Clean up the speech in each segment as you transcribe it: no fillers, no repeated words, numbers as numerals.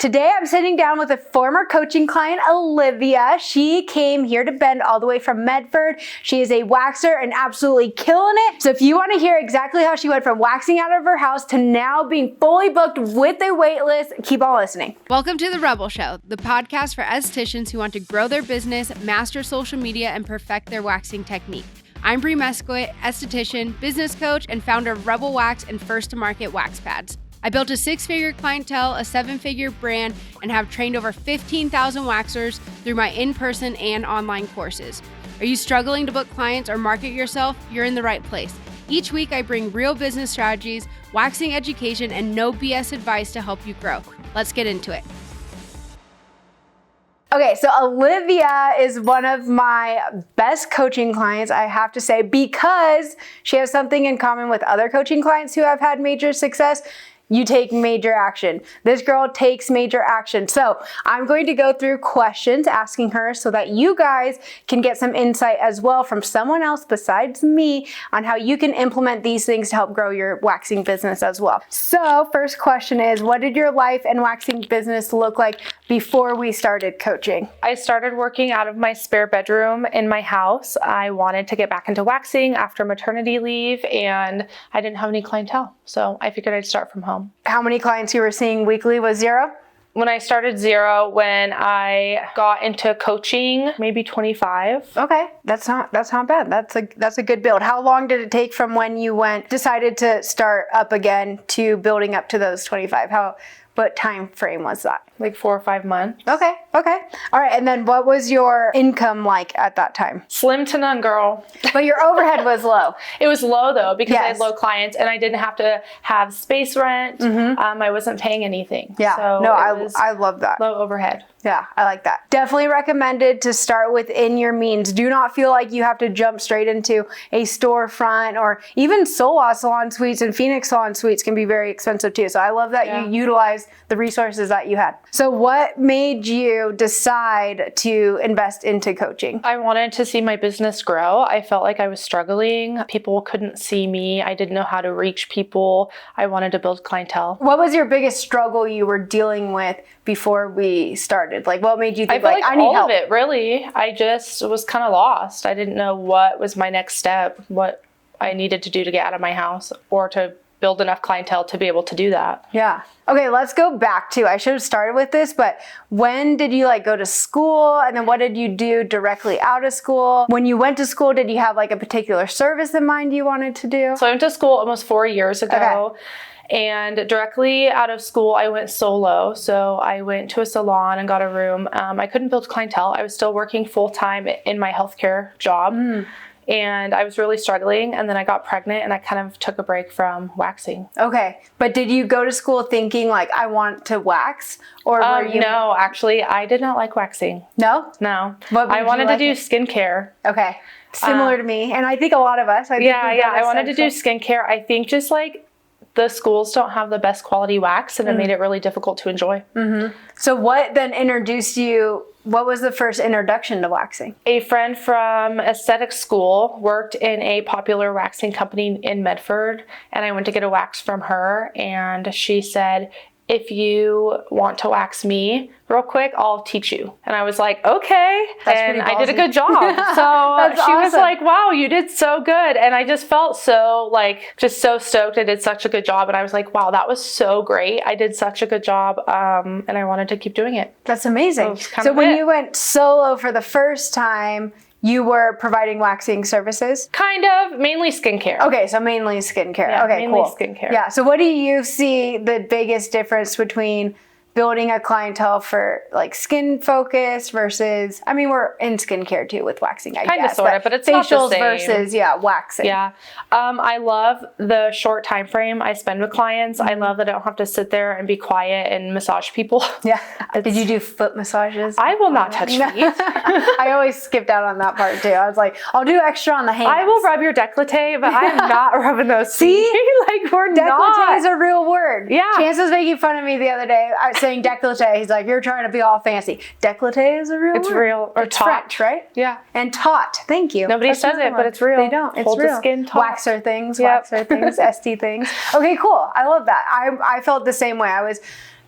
Today I'm sitting down with a former coaching client, Alivia. She came here to Bend all the way from Medford. She is a waxer and absolutely killing it. So if you want to hear exactly how she went from waxing out of her house to now being fully booked with a wait list, keep on listening. Welcome to The Rebel Show, the podcast for estheticians who want to grow their business, master social media, and perfect their waxing technique. I'm Bree Mesquit, esthetician, business coach, and founder of Rebel Wax and First to Market Wax Pads. I built a 6-figure clientele, a 7-figure brand, and have trained over 15,000 waxers through my in-person and online courses. Are you struggling to book clients or market yourself? You're in the right place. Each week, I bring real business strategies, waxing education, and no BS advice to help you grow. Let's get into it. Okay, so Alivia is one of my best coaching clients, I have to say, because she has something in common with other coaching clients who have had major success. You take major action. This girl takes major action. So I'm going to go through questions asking her so that you guys can get some insight as well from someone else besides me on how you can implement these things to help grow your waxing business as well. So first question is, what did your life and waxing business look like before we started coaching? I started working out of my spare bedroom in my house. I wanted to get back into waxing after maternity leave, and I didn't have any clientele. So I figured I'd start from home. How many clients you were seeing weekly was 0? When I started 0, when I got into coaching, maybe 25. Okay, that's not bad. That's a good build. How long did it take from when you decided to start up again to building up to those 25? What time frame was that? Like 4 or 5 months. Okay. All right, and then what was your income like at that time? Slim to none, girl. But your overhead was low. It was low though, because I Yes. had low clients and I didn't have to have space rent. I wasn't paying anything. Yeah, So no, it was I love that. low overhead. Yeah, I like that. Definitely recommended to start within your means. Do not feel like you have to jump straight into a storefront, or even Sola salon suites and Phoenix salon suites can be very expensive too. So I love that you utilize the resources that you had. So what made you decide to invest into coaching? I wanted to see my business grow. I felt like I was struggling. People couldn't see me. I didn't know how to reach people. I wanted to build clientele. What was your biggest struggle you were dealing with before we started? Like, what made you think, I feel like I need all help? of it, really. I just was kind of lost. I didn't know what was my next step, what I needed to do to get out of my house, or to build enough clientele to be able to do that. Yeah. Okay, let's go back to, I should have started with this, but when did you go to school, and then what did you do directly out of school? When you went to school, did you have a particular service in mind you wanted to do? So I went to school almost 4 years ago. Okay. And directly out of school, I went solo. So I went to a salon and got a room. I couldn't build clientele. I was still working full-time in my healthcare job. And I was really struggling. And then I got pregnant and I kind of took a break from waxing. Okay. But did you go to school thinking I want to wax? Or were you... No, actually, I did not like waxing. No? No. What made I you wanted like to do it? skincare. Okay. Similar to me. And I think a lot of us. I wanted to do skincare. I think just the schools don't have the best quality wax, and it made it really difficult to enjoy. So what then introduced you? What was the first introduction to waxing? A friend from aesthetic school worked in a popular waxing company in Medford, and I went to get a wax from her, and she said, if you want to wax me real quick, I'll teach you. And I was like, okay. And I did a good job. So she was like, wow, you did so good. And I just felt so just so stoked. I did such a good job. And I was like, wow, that was so great. I did such a good job. And I wanted to keep doing it. That's amazing. So when you went solo for the first time, you were providing waxing services? Kind of, mainly skincare. Okay, so mainly skincare. Yeah, okay, mainly cool. skincare. Yeah, so what do you see the biggest difference between building a clientele for skin focus versus, we're in skincare too with waxing, I guess. Kind of, sort of, but it's not the facials same. versus, waxing. Yeah. I love the short time frame I spend with clients. I love that I don't have to sit there and be quiet and massage people. Yeah. Did you do foot massages? I will not touch feet. I always skipped out on that part too. I was like, I'll do extra on the hands. I will rub your décolleté, but I'm not rubbing those feet. We're décolleté not. Décolleté is a real word. Yeah. Chance was making fun of me the other day saying décolleté. He's like, you're trying to be all fancy. Décolleté is a real word. It's real. Or it's taut. French, right? Yeah. And taut. Thank you. Nobody says it, but it's real. They don't. It's Hold real. the skin taut. Waxer things, ST things. Okay, cool. I love that. I felt the same way. I was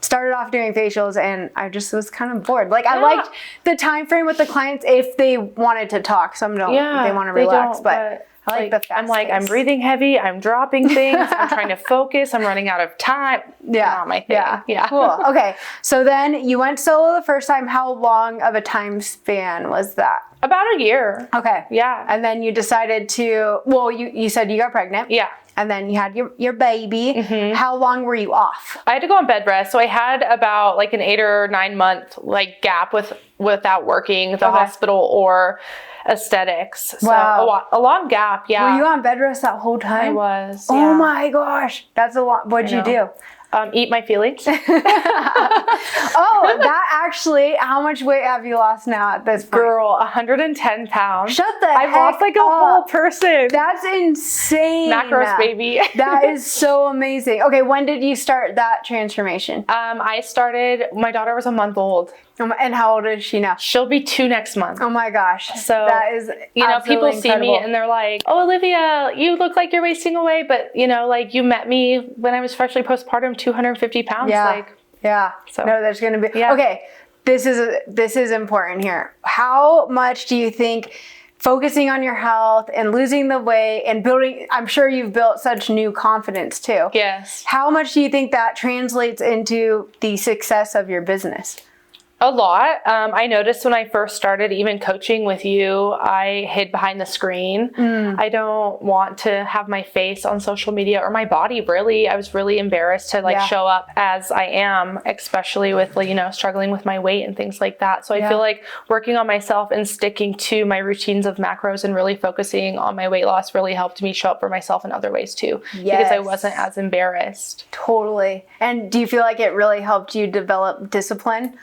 started off doing facials and I just was kind of bored. Like I liked the time frame with the clients if they wanted to talk. Some don't. They want to relax, but I like the fast pace. I'm breathing heavy. I'm dropping things. I'm trying to focus. I'm running out of time. Not my thing. Yeah. Cool. Okay. So then you went solo the first time. How long of a time span was that? About a year. Okay. Yeah. And then you decided to, well, you said you got pregnant. Yeah. And then you had your baby. Mm-hmm. How long were you off? I had to go on bed rest. So I had about like an 8 or 9 month like gap without working the hospital or aesthetics. So a long gap. Yeah. Were you on bed rest that whole time? I was. Oh my gosh. That's a lot. What'd you do? Eat my feelings. Oh, that actually, how much weight have you lost now at this point? Girl, 110 pounds. Shut the heck I've lost like a whole person. That's insane. Macros, baby. That is so amazing. Okay, when did you start that transformation? I started, my daughter was a month old. And how old is she now? She'll be 2 next month. Oh my gosh. So that is people incredible. see me and they're like, oh, Olivia, you look like you're wasting away. But, like you met me when I was freshly postpartum, 250 pounds. Yeah. So no, there's going to be. Yeah. Okay. This is important here. How much do you think focusing on your health and losing the weight and building, I'm sure you've built such new confidence too. Yes. How much do you think that translates into the success of your business? A lot. I noticed when I first started even coaching with you, I hid behind the screen. I don't want to have my face on social media or my body really. I was really embarrassed to show up as I am, especially with struggling with my weight and things like that. So I feel like working on myself and sticking to my routines of macros and really focusing on my weight loss really helped me show up for myself in other ways too. Yes. Because I wasn't as embarrassed. Totally. And do you feel like it really helped you develop discipline?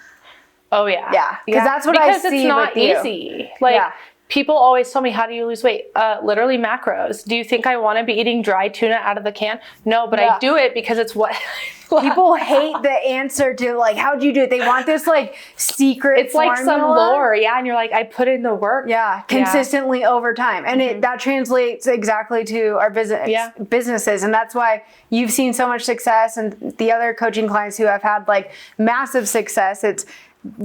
Oh yeah. Yeah. Because that's what I see with you. Because it's not easy. People always tell me, how do you lose weight? Literally macros. Do you think I want to be eating dry tuna out of the can? No, but I do it because it's what people hate the answer to how'd you do it? They want this secret It's like some lore. Yeah. And you're like, I put in the work. Yeah. Consistently over time. And that translates exactly to our businesses. And that's why you've seen so much success, and the other coaching clients who have had massive success. It's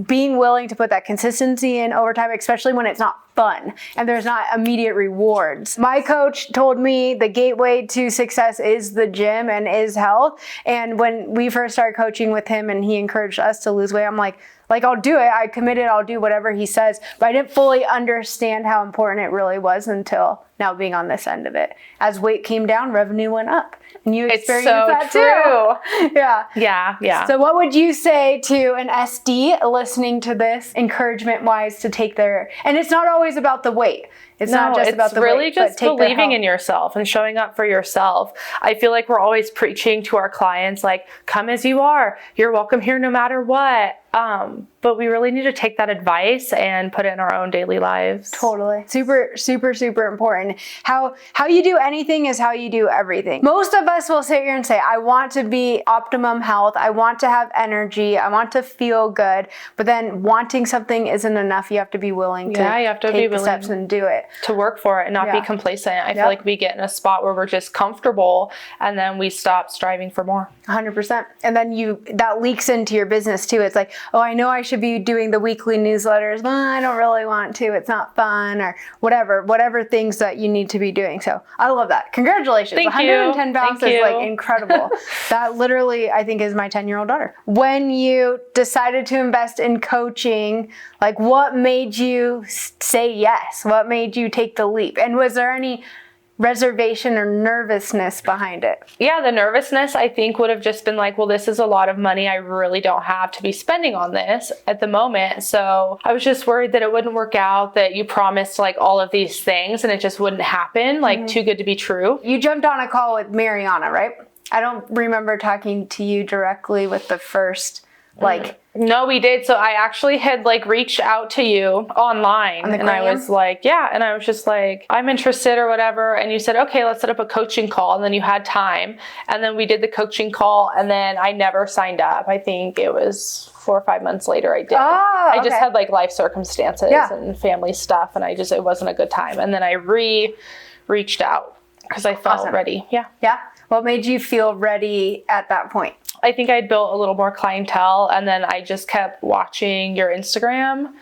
being willing to put that consistency in over time, especially when it's not fun and there's not immediate rewards. My coach told me the gateway to success is the gym and is health. And when we first started coaching with him and he encouraged us to lose weight, I'm like, I'll do it. I committed. I'll do whatever he says. But I didn't fully understand how important it really was until now being on this end of it. As weight came down, revenue went up. And you experienced that too. Yeah. So what would you say to an SD listening to this, encouragement wise, to take their, and it's not always about the weight. It's not just about the weight. It's really just believing in yourself and showing up for yourself. I feel like we're always preaching to our clients, come as you are. You're welcome here no matter what. But we really need to take that advice and put it in our own daily lives. Totally. Super, super, super important. How you do anything is how you do everything. Most of us will sit here and say, I want to be optimum health. I want to have energy. I want to feel good. But then wanting something isn't enough. You have to be willing to take the steps and do it. To work for it and not be complacent. I feel like we get in a spot where we're just comfortable and then we stop striving for more. 100%. And then that leaks into your business too. It's like, oh, I know I should be doing the weekly newsletters. Well, I don't really want to. It's not fun, or whatever things that you need to be doing. So I love that. Congratulations. Thank 110 pounds you. is incredible. That literally, I think, is my 10-year-old daughter. When you decided to invest in coaching, what made you say yes? What made you take the leap? And was there any reservation or nervousness behind it? Yeah, the nervousness I think would have just been well, this is a lot of money I really don't have to be spending on this at the moment. So I was just worried that it wouldn't work out, that you promised all of these things and it just wouldn't happen, too good to be true. You jumped on a call with Mariana, right? I don't remember talking to you directly with the first No, we did. So I actually had reached out to you online and I was and I was just I'm interested or whatever. And you said, okay, let's set up a coaching call. And then you had time. And then we did the coaching call and then I never signed up. I think it was 4 or 5 months later I did. I just had life circumstances and family stuff and it wasn't a good time. And then I reached out because I felt ready. Yeah. What made you feel ready at that point? I think I'd built a little more clientele, and then I just kept watching your Instagram,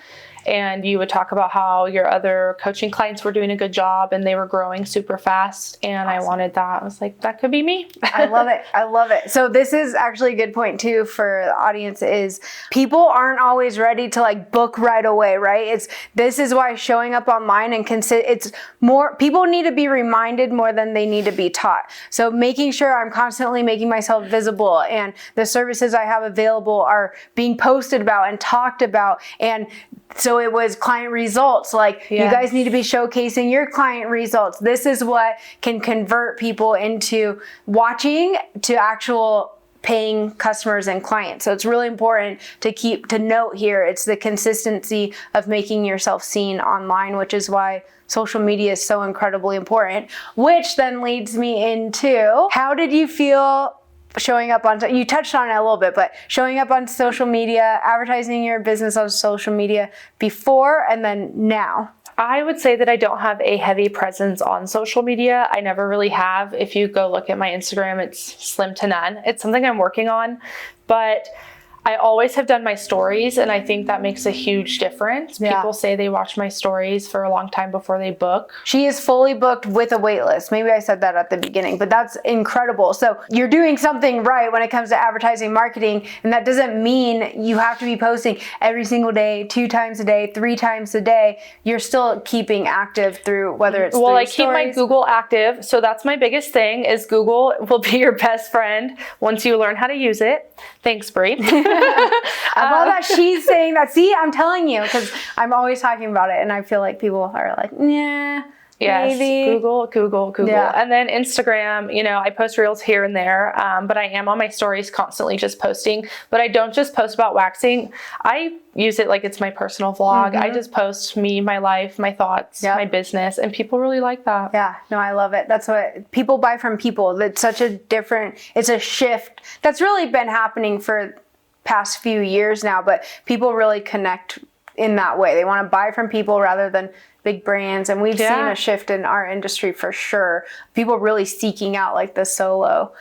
and you would talk about how your other coaching clients were doing a good job and they were growing super fast. And I wanted that. I was like, that could be me. I love it. I love it. So this is actually a good point too for the audience is people aren't always ready to like book right away, right? This is why showing up online and it's more, people need to be reminded more than they need to be taught. So making sure I'm constantly making myself visible and the services I have available are being posted about and talked about. And so it was client results. Like you guys need to be showcasing your client results. This is what can convert people into watching to actual paying customers and clients. So it's really important to note here. It's the consistency of making yourself seen online, which is why social media is so incredibly important, which then leads me into how did you feel showing up on, you touched on it a little bit, but showing up on social media, advertising your business on social media before and then now? I would say that I don't have a heavy presence on social media. I never really have. If you go look at my Instagram, it's slim to none. It's something I'm working on, but I always have done my stories, and I think that makes a huge difference. Yeah. People say they watch my stories for a long time before they book. She is fully booked with a wait list. Maybe I said that at the beginning, but that's incredible. So you're doing something right when it comes to advertising marketing, and that doesn't mean you have to be posting every single day, 2 times a day, 3 times a day. You're still keeping active through whether it's Well, through I keep my Google active, so that's my biggest thing is Google will be your best friend once you learn how to use it. Thanks, Brie. I love that she's saying that. See, I'm telling you, because I'm always talking about it, and I feel like people are like, yeah, yes, maybe. Google. Yeah. And then Instagram, I post reels here and there, but I am on my stories constantly just posting. But I don't just post about waxing. I use it like it's my personal vlog. I just post me, my life, my thoughts, my business, and people really like that. Yeah, no, I love it. That's what people buy from people. That's such a it's a shift that's really been happening for past few years now, but people really connect in that way. They want to buy from people rather than big brands. And we've seen a shift in our industry for sure. People really seeking out like the solo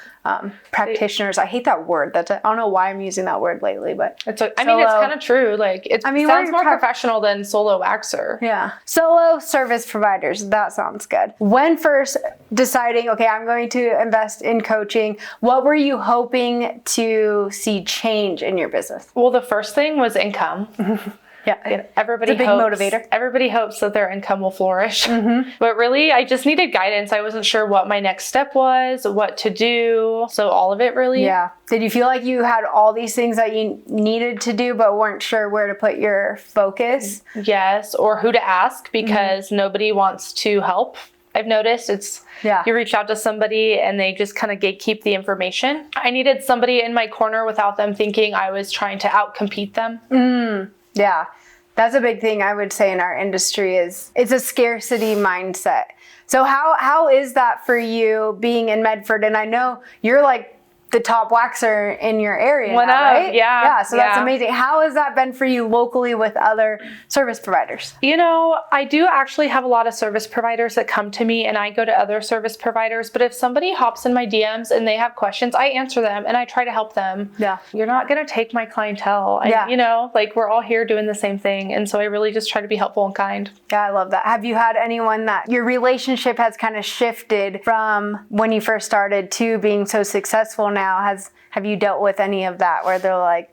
practitioners. I hate that word. I don't know why I'm using that word lately, but it's kind of true. Like it sounds more professional than solo waxer. Yeah. Solo service providers. That sounds good. When first deciding, okay, I'm going to invest in coaching, what were you hoping to see change in your business? Well, the first thing was income. Yeah, everybody it's a big motivator. Everybody hopes that their income will flourish. But really, I just needed guidance. I wasn't sure what my next step was, what to do. So all of it really. Yeah. Did you feel like you had all these things that you needed to do, but weren't sure where to put your focus? Yes, or who to ask because nobody wants to help. I've noticed you reach out to somebody and they just kind of gatekeep the information. I needed somebody in my corner without them thinking I was trying to outcompete them. Yeah, that's a big thing I would say in our industry is it's a scarcity mindset. So how is that for you being in Medford? And I know you're like the top waxer in your area now, right? Yeah. So that's amazing. How has that been for you locally with other service providers? I do actually have a lot of service providers that come to me and I go to other service providers. But if somebody hops in my DMs and they have questions, I answer them and I try to help them. Yeah. You're not going to take my clientele. We're all here doing the same thing. And so I really just try to be helpful and kind. Yeah, I love that. Have you had anyone that your relationship has kind of shifted from when you first started to being so successful now? Have you dealt with any of that where they're like,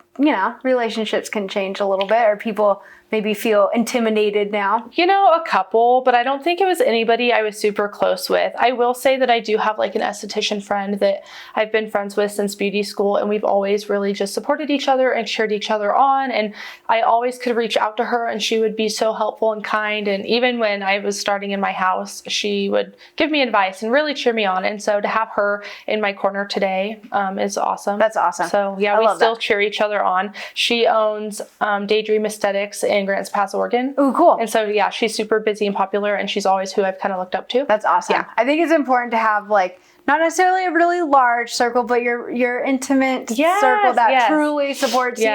relationships can change a little bit or people maybe feel intimidated now? A couple, but I don't think it was anybody I was super close with. I will say that I do have like an esthetician friend that I've been friends with since beauty school, and we've always really just supported each other and cheered each other on. And I always could reach out to her and she would be so helpful and kind. And even when I was starting in my house, she would give me advice and really cheer me on. And so to have her in my corner today is awesome. That's awesome. So we still cheer each other on. She owns Daydream Aesthetics in Grants Pass, Oregon. Oh, cool. And so, she's super busy and popular and she's always who I've kind of looked up to. That's awesome. Yeah. I think it's important to have like not necessarily a really large circle, but your intimate circle that truly supports you.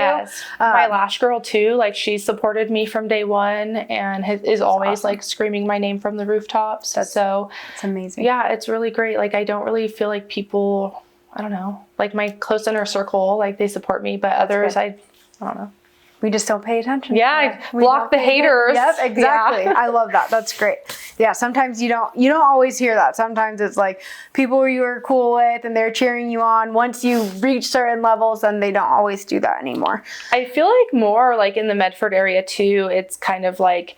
My lash girl too, like she supported me from day one and is always awesome. Like screaming my name from the rooftops. It's amazing. Yeah, it's really great. Like I don't really feel like people, I don't know, like my close inner circle, like they support me, but others, I don't know. We just don't pay attention. Yeah, block the haters. Yep, exactly. Yeah. I love that. That's great. Yeah, sometimes you don't always hear that. Sometimes it's like people you were cool with and they're cheering you on. Once you reach certain levels, then they don't always do that anymore. I feel like more like in the Medford area too, it's kind of like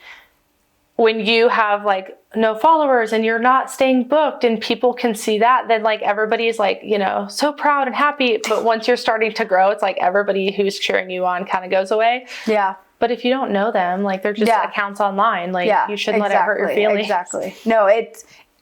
when you have like no followers and you're not staying booked and people can see that, then like everybody's like, you know, so proud and happy. But once you're starting to grow, it's like everybody who's cheering you on kind of goes away. Yeah. But if you don't know them, like they're just accounts online, like you shouldn't let it hurt your feelings. Exactly. No,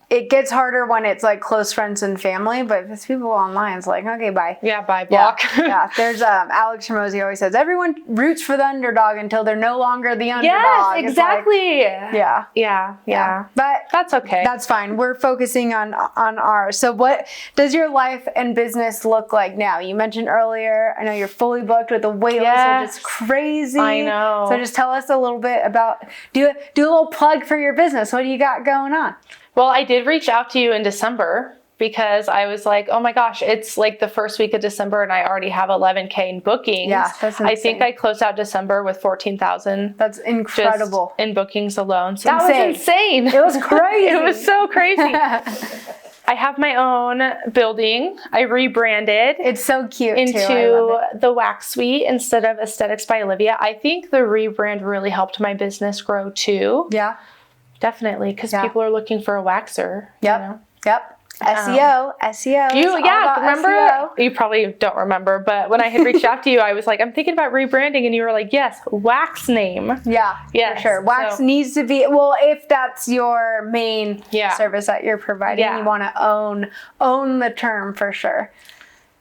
it gets harder when it's like close friends and family, but if it's people online, it's like, okay, bye. Yeah, bye, block. Yeah. There's Alex Hormozy always says, everyone roots for the underdog until they're no longer the underdog. Yes, exactly. Like, yeah. But that's okay. That's fine. We're focusing on ours. So what does your life and business look like now? You mentioned earlier, I know you're fully booked with a waitlist, which is crazy. I know. So just tell us a little bit about, do a little plug for your business. What do you got going on? Well, I did reach out to you in December because I was like, oh my gosh, it's like the first week of December and I already have 11K in bookings. Yeah, that's insane. I think I closed out December with 14,000. That's incredible. Just in bookings alone. So that was insane. It was crazy. It was so crazy. I have my own building. I rebranded. It's so cute into the Wax Suite instead of Aesthetics by Alivia. I think the rebrand really helped my business grow too. Yeah. Definitely, because people are looking for a waxer. Yep. You know? Yep. SEO. Remember? SEO. You probably don't remember, but when I had reached out to you, I was like, I'm thinking about rebranding, and you were like, yes, wax name. Yeah, for sure. Wax needs to be, well, if that's your main service that you're providing, you want to own the term for sure.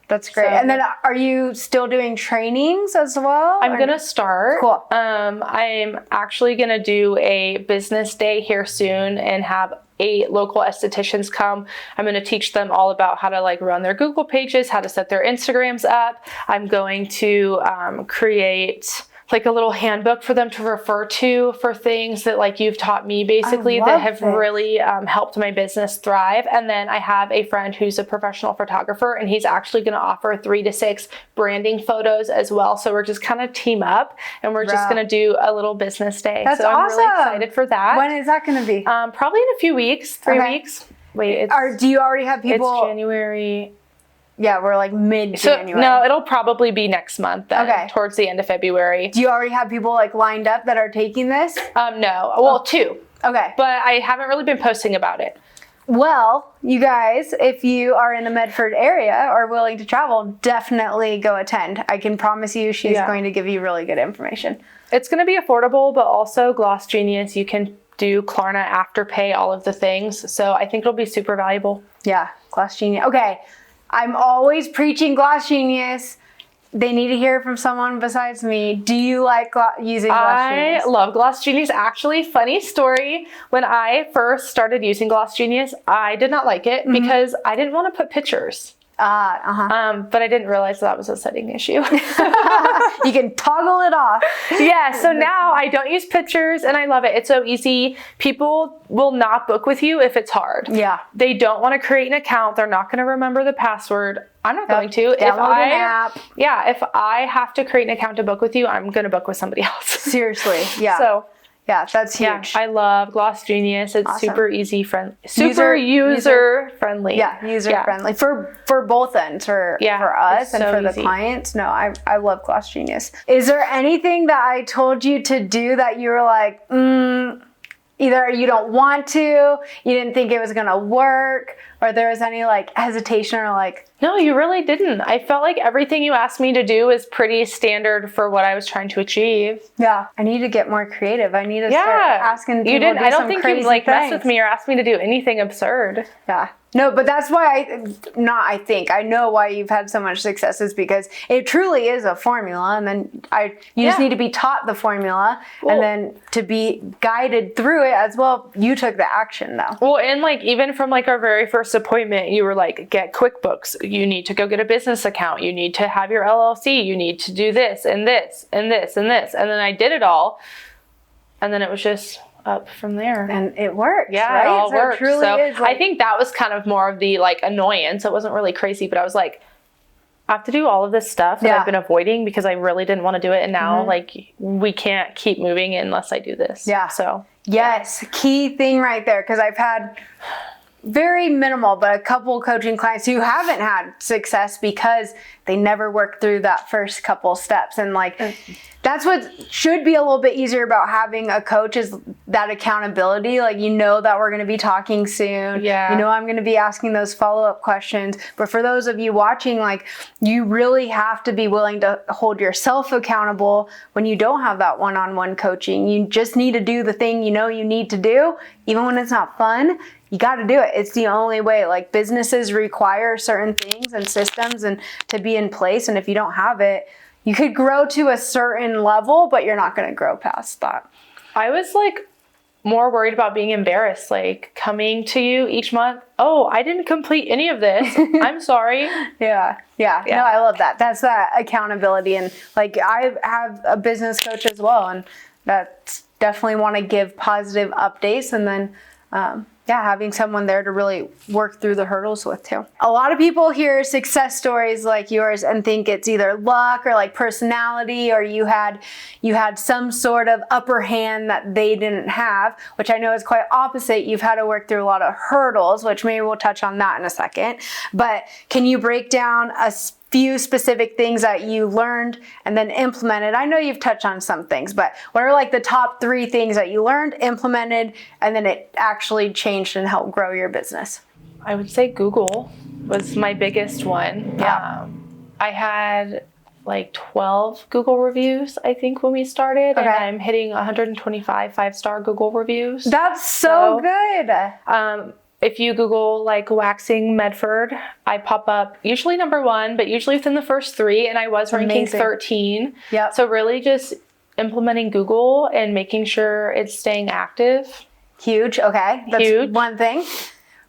That's great. And then are you still doing trainings as well? I'm going to start. Cool. I'm actually going to do a business day here soon and have 8 local estheticians come. I'm going to teach them all about how to like run their Google pages, how to set their Instagrams up. I'm going to create like a little handbook for them to refer to for things that like you've taught me basically that have really helped my business thrive. And then I have a friend who's a professional photographer and he's actually going to offer 3 to 6 branding photos as well. So we're just kind of team up and we're just going to do a little business day. That's so awesome. I'm really excited for that. When is that going to be? Probably in a few weeks, 3 weeks. Wait, do you already have people? It's January. Yeah, we're like mid-January. So, no, it'll probably be next month then, towards the end of February. Do you already have people like lined up that are taking this? No. Well, 2. Okay. But I haven't really been posting about it. Well, you guys, if you are in the Medford area or willing to travel, definitely go attend. I can promise you she's going to give you really good information. It's going to be affordable, but also Gloss Genius. You can do Klarna Afterpay, all of the things. So I think it'll be super valuable. Yeah, Gloss Genius. Okay. I'm always preaching Gloss Genius. They need to hear from someone besides me. Do you like using Gloss Genius? I love Gloss Genius. Actually, funny story. When I first started using Gloss Genius, I did not like it because I didn't want to put pictures. But I didn't realize that was a setting issue. You can toggle it off. Yeah, so now I don't use pictures and I love it. It's so easy. People will not book with you if it's hard. Yeah. They don't want to create an account. They're not going to remember the password. I'm not going to. Download an app. Yeah, if I have to create an account to book with you, I'm going to book with somebody else. Seriously, yeah. So yeah, that's huge. Yeah, I love Gloss Genius. It's super easy friendly. User friendly. Yeah, user friendly for both ends, for us and for the clients. No, I love Gloss Genius. Is there anything that I told you to do that you were like, either you don't want to, you didn't think it was gonna work, or there was any like hesitation or like... No, you really didn't. I felt like everything you asked me to do is pretty standard for what I was trying to achieve. Yeah, I need to get more creative. I need to start asking people to do I don't think you like mess with me or ask me to do anything absurd. Yeah. No, but that's why I know why you've had so much success is because it truly is a formula, and then you just need to be taught the formula, and then to be guided through it as well. You took the action though. Well, and like even from like our very first appointment, you were like, get QuickBooks, you need to go get a business account, you need to have your LLC, you need to do this and this and this and this, and then I did it all, and then it was just up from there, and it worked. Yeah, right? it all so worked. It truly so is. Like, I think that was kind of more of the like annoyance. It wasn't really crazy, but I was like, I have to do all of this stuff that I've been avoiding because I really didn't want to do it, and now like we can't keep moving unless I do this. Yeah. So yes, key thing right there, because I've had very minimal, but a couple coaching clients who haven't had success because they never worked through that first couple steps. And like, that's what should be a little bit easier about having a coach is that accountability. Like, you know that we're going to be talking soon. Yeah. You know, I'm going to be asking those follow-up questions. But for those of you watching, like, you really have to be willing to hold yourself accountable when you don't have that one-on-one coaching. You just need to do the thing you know you need to do, even when it's not fun. You got to do it. It's the only way. Like, businesses require certain things and systems and to be in place. And if you don't have it, you could grow to a certain level, but you're not going to grow past that. I was like more worried about being embarrassed, like coming to you each month. Oh, I didn't complete any of this. I'm sorry. Yeah. No, I love that. That's that accountability. And like, I have a business coach as well. And that's definitely want to give positive updates. And then, having someone there to really work through the hurdles with too. A lot of people hear success stories like yours and think it's either luck or like personality, or you had some sort of upper hand that they didn't have, which I know is quite opposite. You've had to work through a lot of hurdles, which maybe we'll touch on that in a second. But can you break down a few specific things that you learned and then implemented? I know you've touched on some things, but what are like the top 3 things that you learned, implemented, and then it actually changed and helped grow your business? I would say Google was my biggest one. Yeah. I had like 12 Google reviews, I think, when we started, and I'm hitting 125 5-star Google reviews. That's so good. If you Google like waxing Medford, I pop up usually number 1, but usually within the first 3, and I was ranking 13. Yep. So really just implementing Google and making sure it's staying active. Huge. Okay. That's huge. One thing.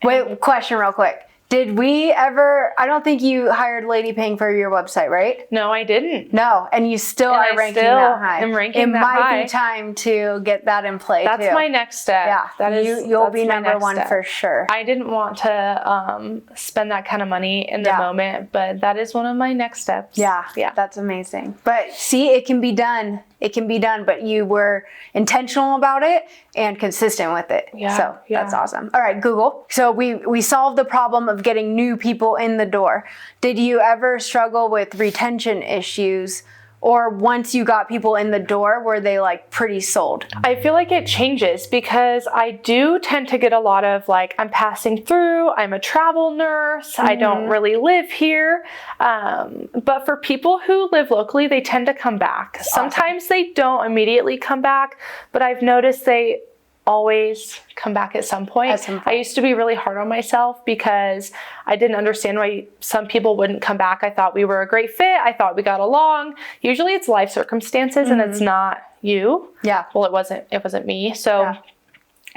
Wait, question real quick. Did we ever, I don't think you hired Lady Ping for your website, right? No, I didn't. No, and you still are ranking that high. I'm ranking that high. It might be time to get that in play too. That's my next step. Yeah, you'll be number 1 for sure. I didn't want to spend that kind of money in the moment, but that is one of my next steps. Yeah, that's amazing. But see, it can be done. It can be done, but you were intentional about it and consistent with it. So that's awesome. All right, Google. So we solved the problem of getting new people in the door. Did you ever struggle with retention issues? Or once you got people in the door, were they like pretty sold? I feel like it changes because I do tend to get a lot of like, I'm passing through, I'm a travel nurse, I don't really live here. But for people who live locally, they tend to come back. Sometimes they don't immediately come back, but I've noticed they always come back at some point. I used to be really hard on myself because I didn't understand why some people wouldn't come back. I thought we were a great fit. I thought we got along. Usually it's life circumstances and it's not you. Yeah. Well, it wasn't me. So,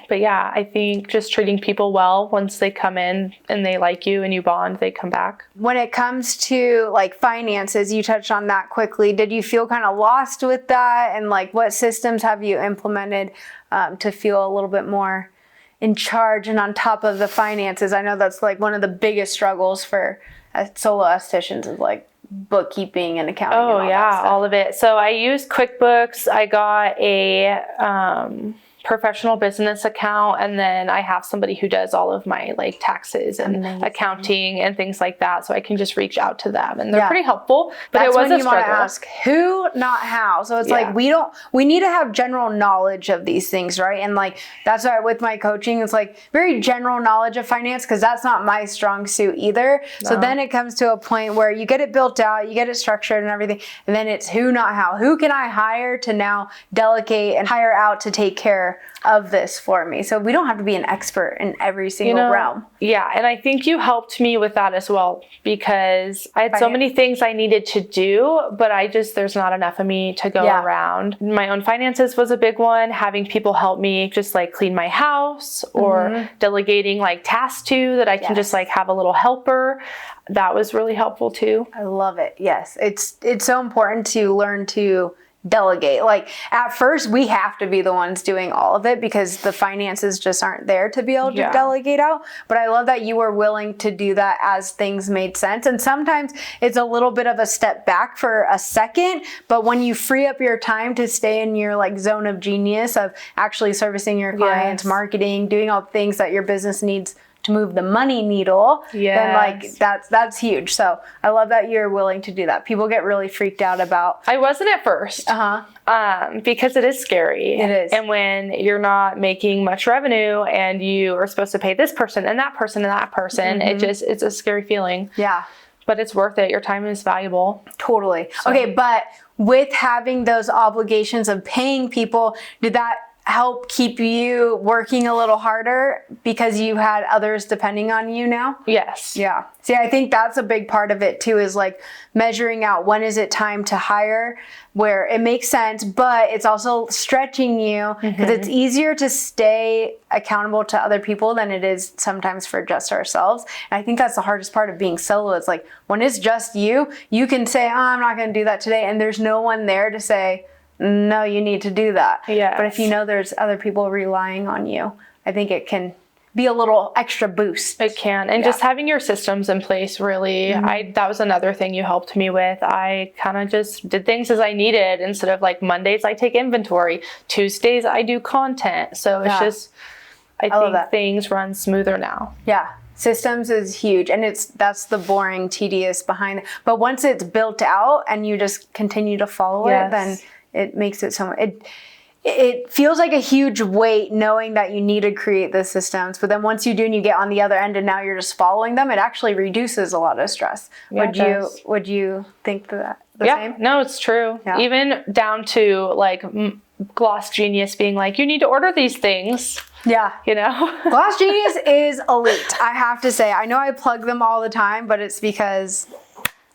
but yeah, I think just treating people well, once they come in and they like you and you bond, they come back. When it comes to like finances, you touched on that quickly. Did you feel kind of lost with that? And like, what systems have you implemented to feel a little bit more in charge and on top of the finances? I know that's like one of the biggest struggles for solo estheticians is like bookkeeping and accounting. Oh, and all of it. So I use QuickBooks. I got a professional business account, and then I have somebody who does all of my like taxes and accounting and things like that, so I can just reach out to them, and they're pretty helpful. But that's it was when a you want to struggle. ask who, not how. So it's like we need to have general knowledge of these things, right? And like that's why with my coaching, it's like very general knowledge of finance, because that's not my strong suit either. So then it comes to a point where you get it built out, you get it structured and everything, and then it's who, not how. Who can I hire to now delegate and hire out to take care of this for me. So we don't have to be an expert in every single realm. Yeah. And I think you helped me with that as well, because I had so many things I needed to do, but there's not enough of me to go around. My own finances was a big one. Having people help me just like clean my house, or delegating like tasks to that I can just like have a little helper. That was really helpful too. I love it. Yes. It's so important to learn to delegate. Like at first we have to be the ones doing all of it because the finances just aren't there to be able to delegate out. But I love that you were willing to do that as things made sense. And sometimes it's a little bit of a step back for a second, but when you free up your time to stay in your like zone of genius of actually servicing your clients, marketing, doing all the things that your business needs to move the money needle, then like that's huge. So I love that you're willing to do that. People get really freaked out about. I wasn't at first. Because it is scary. It is. And when you're not making much revenue and you are supposed to pay this person and that person and that person, it's a scary feeling. Yeah. But it's worth it. Your time is valuable. Totally. So. Okay, but with having those obligations of paying people, did that help keep you working a little harder because you had others depending on you now? Yes. Yeah. See, I think that's a big part of it too, is like measuring out when is it time to hire where it makes sense, but it's also stretching you because it's easier to stay accountable to other people than it is sometimes for just ourselves. And I think that's the hardest part of being solo. It's like when it's just you, you can say, oh, I'm not going to do that today. And there's no one there to say, no, you need to do that. Yes. But if you know there's other people relying on you, I think it can be a little extra boost. It can. And just having your systems in place, really, that was another thing you helped me with. I kind of just did things as I needed instead of like Mondays I take inventory, Tuesdays I do content. So it's just, I think things run smoother now. Yeah. Systems is huge, and that's the boring, tedious behind it. But once it's built out and you just continue to follow it, then it makes it so much. It feels like a huge weight knowing that you need to create the systems, but then once you do and you get on the other end and now you're just following them, it actually reduces a lot of stress. Yeah, would you think that the same? No, it's true. Yeah. Even down to like Gloss Genius being like, you need to order these things. Yeah. You know? Gloss Genius is elite, I have to say. I know I plug them all the time, but it's because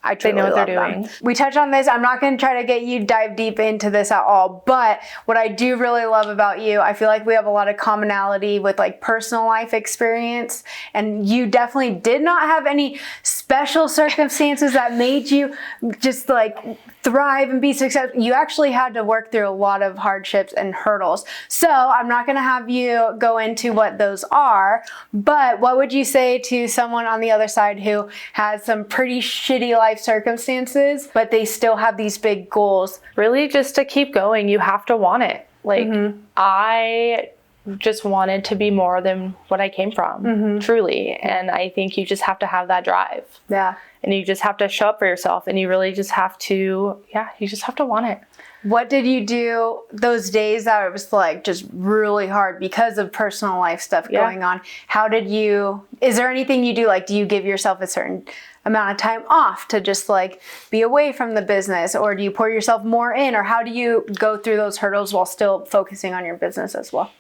I truly know what they're doing. We touch on this. I'm not going to try to get you dive deep into this at all, but what I do really love about you, I feel like we have a lot of commonality with like personal life experience, and you definitely did not have any special circumstances that made you just like thrive and be successful. You actually had to work through a lot of hardships and hurdles. So I'm not going to have you go into what those are, but what would you say to someone on the other side who has some pretty shitty life circumstances, but they still have these big goals? Really, just to keep going, you have to want it. Like I just wanted to be more than what I came from, truly. And I think you just have to have that drive. Yeah. And you just have to show up for yourself, and you really just have to, you just have to want it. What did you do those days that it was like just really hard because of personal life stuff going on? Is there anything you do? Like, do you give yourself a certain amount of time off to just like be away from the business, or do you pour yourself more in, or how do you go through those hurdles while still focusing on your business as well?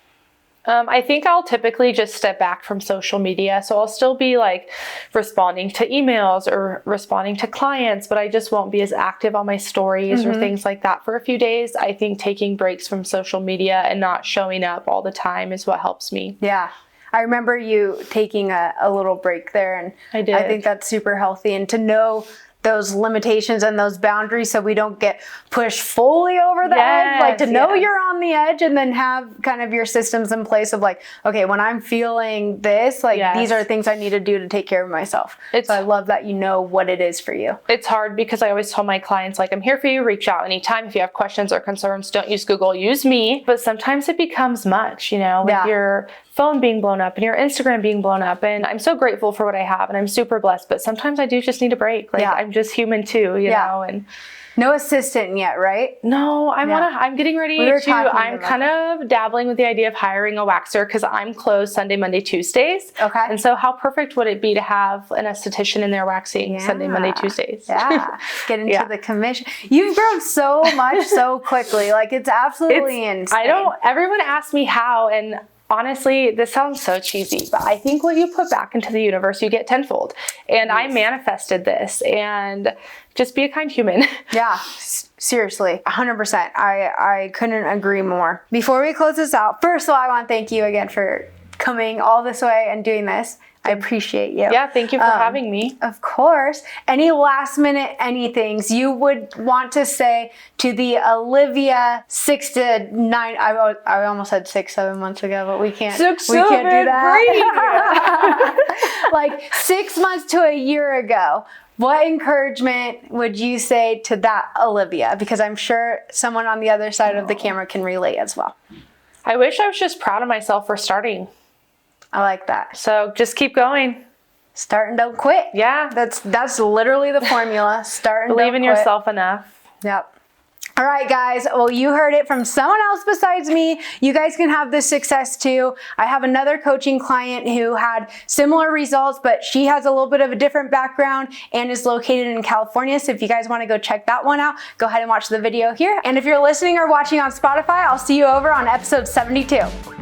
I think I'll typically just step back from social media. So I'll still be like responding to emails or responding to clients, but I just won't be as active on my stories or things like that for a few days. I think taking breaks from social media and not showing up all the time is what helps me. Yeah. I remember you taking a little break there, and I did. I think that's super healthy, and to know those limitations and those boundaries so we don't get pushed fully over the edge, like to know you're on the edge, and then have kind of your systems in place of like, okay, when I'm feeling this, like these are things I need to do to take care of myself. So I love that you know what it is for you. It's hard because I always tell my clients, like, I'm here for you, reach out anytime. If you have questions or concerns, don't use Google, use me. But sometimes it becomes much, you know, with your phone being blown up and your Instagram being blown up. And I'm so grateful for what I have, and I'm super blessed, but sometimes I do just need a break. Like I'm just human too, you know, and No assistant yet, right? No, I'm getting ready I'm about kind of dabbling with the idea of hiring a waxer because I'm closed Sunday, Monday, Tuesdays. Okay. And so how perfect would it be to have an esthetician in there waxing Sunday, Monday, Tuesdays? Yeah. Get into the commission. You've grown so much so quickly. Like it's absolutely insane. Everyone asks me how, and honestly, this sounds so cheesy, but I think what you put back into the universe, you get tenfold. And I manifested this, and just be a kind human. Yeah, seriously, 100%. I couldn't agree more. Before we close this out, first of all, I want to thank you again for coming all this way and doing this. I appreciate you. Yeah, thank you for having me. Of course. Any last minute anythings you would want to say to the Alivia 6 to 9, I almost said 6-7 months ago, but we can't do that. Like 6 months to a year ago. What encouragement would you say to that Alivia? Because I'm sure someone on the other side of the camera can relate as well. I wish I was just proud of myself for starting. I like that. So just keep going. Start and don't quit. Yeah. That's literally the formula. Start and believe don't in quit. yourself enough. Yep. All right, guys. Well, you heard it from someone else besides me. You guys can have this success too. I have another coaching client who had similar results, but she has a little bit of a different background and is located in California. So if you guys want to go check that one out, go ahead and watch the video here. And if you're listening or watching on Spotify, I'll see you over on episode 72.